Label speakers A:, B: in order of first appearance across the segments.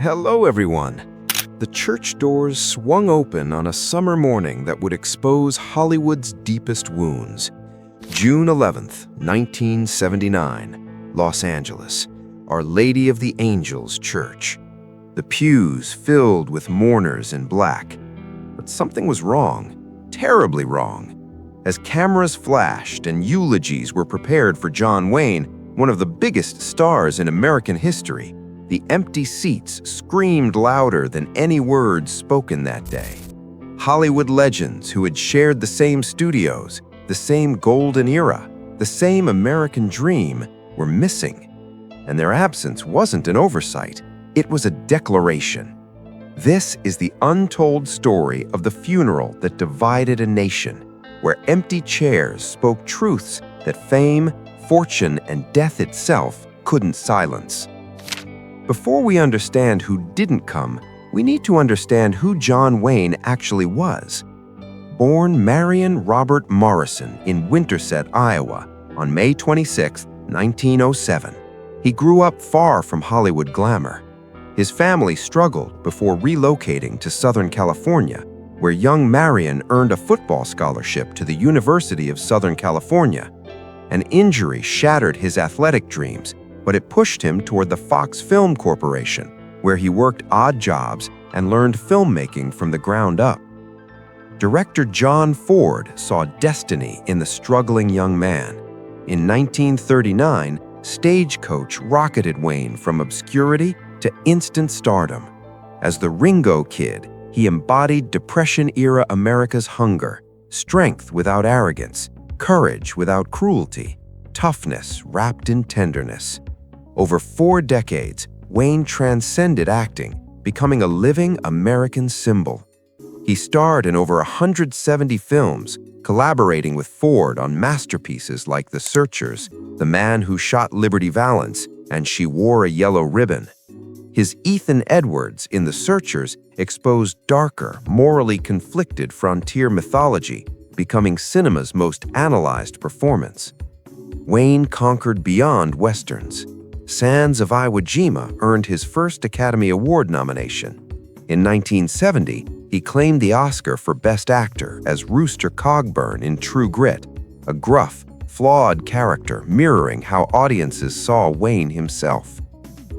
A: Hello, everyone. The church doors swung open on a summer morning that would expose Hollywood's deepest wounds. June 11th, 1979, Los Angeles, Our Lady of the Angels Church. The pews filled with mourners in black. But something was wrong, terribly wrong. As cameras flashed and eulogies were prepared for John Wayne, one of the biggest stars in American history, the empty seats screamed louder than any words spoken that day. Hollywood legends who had shared the same studios, the same golden era, the same American dream were missing. And their absence wasn't an oversight, it was a declaration. This is the untold story of the funeral that divided a nation, where empty chairs spoke truths that fame, fortune, and death itself couldn't silence. Before we understand who didn't come, we need to understand who John Wayne actually was. Born Marion Robert Morrison in Winterset, Iowa, on May 26, 1907, he grew up far from Hollywood glamour. His family struggled before relocating to Southern California, where young Marion earned a football scholarship to the University of Southern California. An injury shattered his athletic dreams, but it pushed him toward the Fox Film Corporation, where he worked odd jobs and learned filmmaking from the ground up. Director John Ford saw destiny in the struggling young man. In 1939, Stagecoach rocketed Wayne from obscurity to instant stardom. As the Ringo Kid, he embodied Depression-era America's hunger, strength without arrogance, courage without cruelty, toughness wrapped in tenderness. Over 4 decades, Wayne transcended acting, becoming a living American symbol. He starred in over 170 films, collaborating with Ford on masterpieces like The Searchers, The Man Who Shot Liberty Valance, and She Wore a Yellow Ribbon. His Ethan Edwards in The Searchers exposed darker, morally conflicted frontier mythology, becoming cinema's most analyzed performance. Wayne conquered beyond Westerns. Sands of Iwo Jima earned his first Academy Award nomination. In 1970, he claimed the Oscar for Best Actor as Rooster Cogburn in True Grit, a gruff, flawed character mirroring how audiences saw Wayne himself.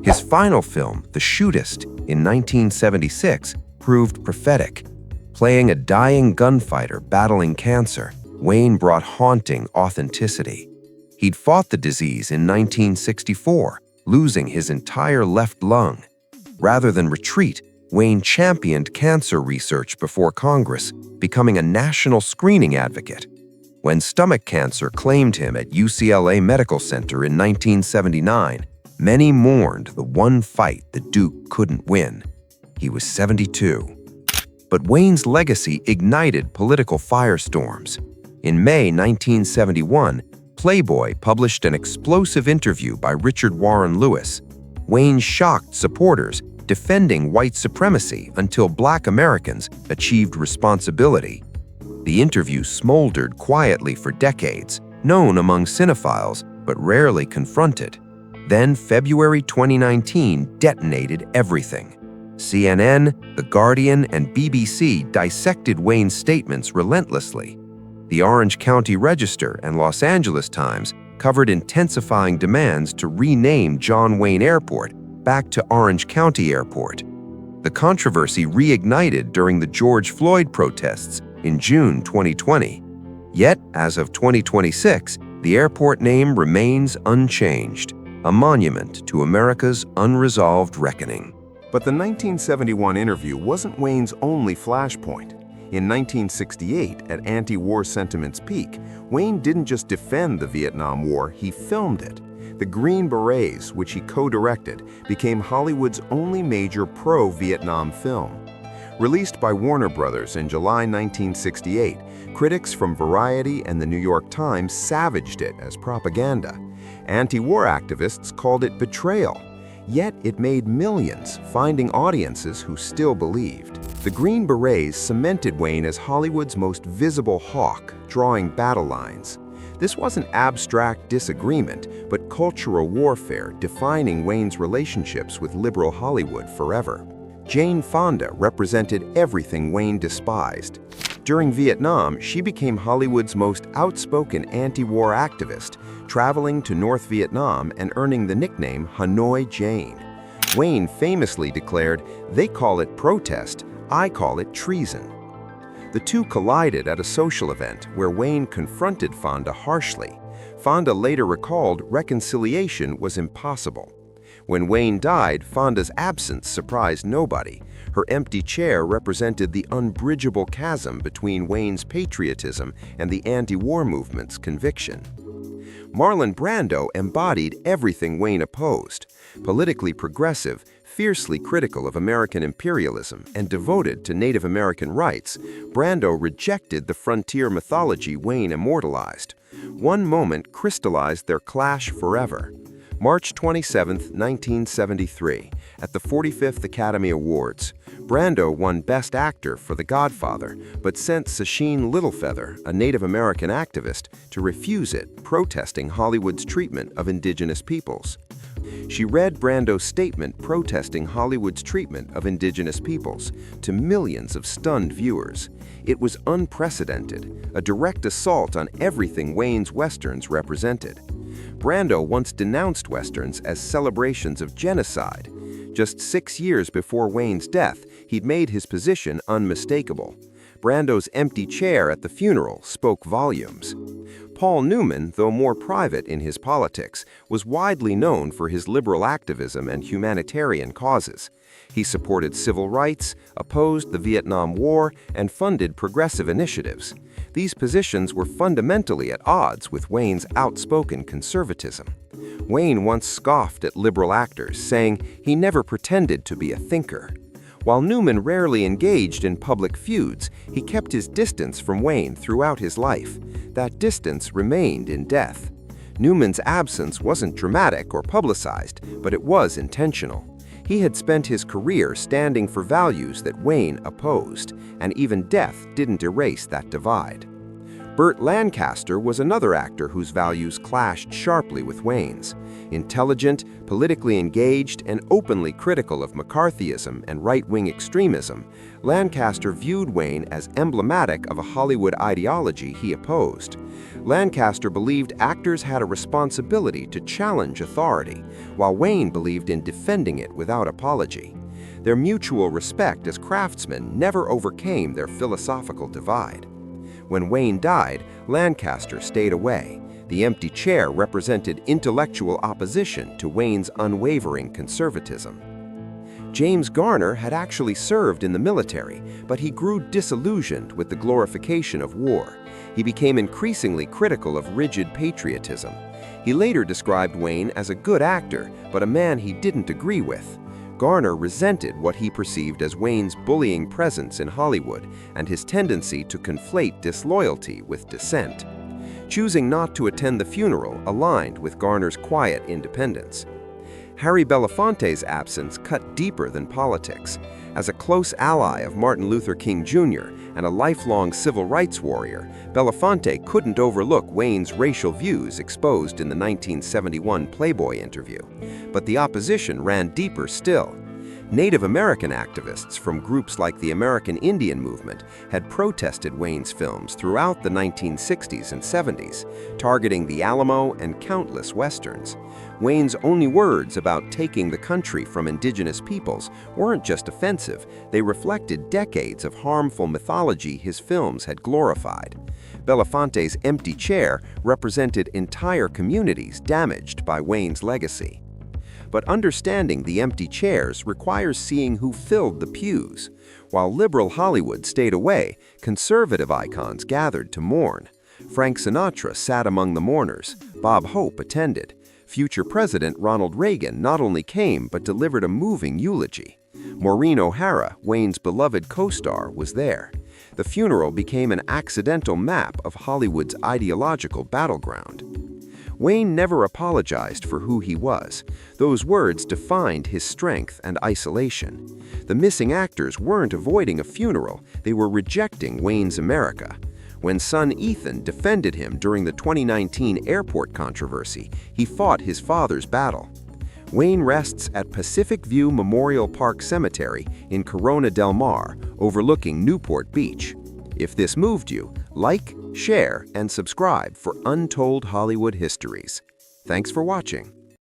A: His final film, The Shootist, in 1976, proved prophetic. Playing a dying gunfighter battling cancer, Wayne brought haunting authenticity. He'd fought the disease in 1964, losing his entire left lung. Rather than retreat, Wayne championed cancer research before Congress, becoming a national screening advocate. When stomach cancer claimed him at UCLA Medical Center in 1979, many mourned the one fight the Duke couldn't win. He was 72. But Wayne's legacy ignited political firestorms. In May 1971, Playboy published an explosive interview by Richard Warren Lewis. Wayne shocked supporters, defending white supremacy until Black Americans achieved responsibility. The interview smoldered quietly for decades, known among cinephiles but rarely confronted. Then February 2019 detonated everything. CNN, The Guardian, and BBC dissected Wayne's statements relentlessly. The Orange County Register and Los Angeles Times covered intensifying demands to rename John Wayne Airport back to Orange County Airport. The controversy reignited during the George Floyd protests in June 2020. Yet, as of 2026, the airport name remains unchanged, a monument to America's unresolved reckoning.
B: But the 1971 interview wasn't Wayne's only flashpoint. In 1968, at anti-war sentiment's peak, Wayne didn't just defend the Vietnam War, he filmed it. The Green Berets, which he co-directed, became Hollywood's only major pro-Vietnam film. Released by Warner Brothers in July 1968, critics from Variety and the New York Times savaged it as propaganda. Anti-war activists called it betrayal. Yet it made millions, finding audiences who still believed. The Green Berets cemented Wayne as Hollywood's most visible hawk, drawing battle lines. This wasn't abstract disagreement, but cultural warfare defining Wayne's relationships with liberal Hollywood forever. Jane Fonda represented everything Wayne despised. During Vietnam, she became Hollywood's most outspoken anti-war activist, traveling to North Vietnam and earning the nickname Hanoi Jane. Wayne famously declared, "They call it protest, I call it treason." The two collided at a social event where Wayne confronted Fonda harshly. Fonda later recalled reconciliation was impossible. When Wayne died, Fonda's absence surprised nobody. Her empty chair represented the unbridgeable chasm between Wayne's patriotism and the anti-war movement's conviction. Marlon Brando embodied everything Wayne opposed. Politically progressive, fiercely critical of American imperialism, and devoted to Native American rights, Brando rejected the frontier mythology Wayne immortalized. One moment crystallized their clash forever. March 27, 1973, at the 45th Academy Awards, Brando won Best Actor for The Godfather, but sent Sacheen Littlefeather, a Native American activist, to refuse it, protesting Hollywood's treatment of indigenous peoples. She read Brando's statement protesting Hollywood's treatment of indigenous peoples to millions of stunned viewers. It was unprecedented, a direct assault on everything Wayne's westerns represented. Brando once denounced westerns as celebrations of genocide. Just 6 years before Wayne's death, he'd made his position unmistakable. Brando's empty chair at the funeral spoke volumes. Paul Newman, though more private in his politics, was widely known for his liberal activism and humanitarian causes. He supported civil rights, opposed the Vietnam War, and funded progressive initiatives. These positions were fundamentally at odds with Wayne's outspoken conservatism. Wayne once scoffed at liberal actors, saying he never pretended to be a thinker. While Newman rarely engaged in public feuds, he kept his distance from Wayne throughout his life. That distance remained in death. Newman's absence wasn't dramatic or publicized, but it was intentional. He had spent his career standing for values that Wayne opposed, and even death didn't erase that divide. Burt Lancaster was another actor whose values clashed sharply with Wayne's. Intelligent, politically engaged, and openly critical of McCarthyism and right-wing extremism, Lancaster viewed Wayne as emblematic of a Hollywood ideology he opposed. Lancaster believed actors had a responsibility to challenge authority, while Wayne believed in defending it without apology. Their mutual respect as craftsmen never overcame their philosophical divide. When Wayne died, Lancaster stayed away. The empty chair represented intellectual opposition to Wayne's unwavering conservatism. James Garner had actually served in the military, but he grew disillusioned with the glorification of war. He became increasingly critical of rigid patriotism. He later described Wayne as a good actor, but a man he didn't agree with. Garner resented what he perceived as Wayne's bullying presence in Hollywood and his tendency to conflate disloyalty with dissent. Choosing not to attend the funeral aligned with Garner's quiet independence. Harry Belafonte's absence cut deeper than politics. As a close ally of Martin Luther King Jr. and a lifelong civil rights warrior, Belafonte couldn't overlook Wayne's racial views exposed in the 1971 Playboy interview. But the opposition ran deeper still. Native American activists from groups like the American Indian Movement had protested Wayne's films throughout the 1960s and 70s, targeting the Alamo and countless westerns. Wayne's only words about taking the country from indigenous peoples weren't just offensive, they reflected decades of harmful mythology his films had glorified. Belafonte's empty chair represented entire communities damaged by Wayne's legacy. But understanding the empty chairs requires seeing who filled the pews. While liberal Hollywood stayed away, conservative icons gathered to mourn. Frank Sinatra sat among the mourners. Bob Hope attended. Future President Ronald Reagan not only came but delivered a moving eulogy. Maureen O'Hara, Wayne's beloved co-star, was there. The funeral became an accidental map of Hollywood's ideological battleground. Wayne never apologized for who he was. Those words defined his strength and isolation. The missing actors weren't avoiding a funeral, they were rejecting Wayne's America.
A: When son Ethan defended him during the 2019 airport controversy, he fought his father's battle. Wayne rests at Pacific View Memorial Park Cemetery in Corona del Mar, overlooking Newport Beach. If this moved you, like, share, and subscribe for Untold Hollywood Histories. Thanks for watching.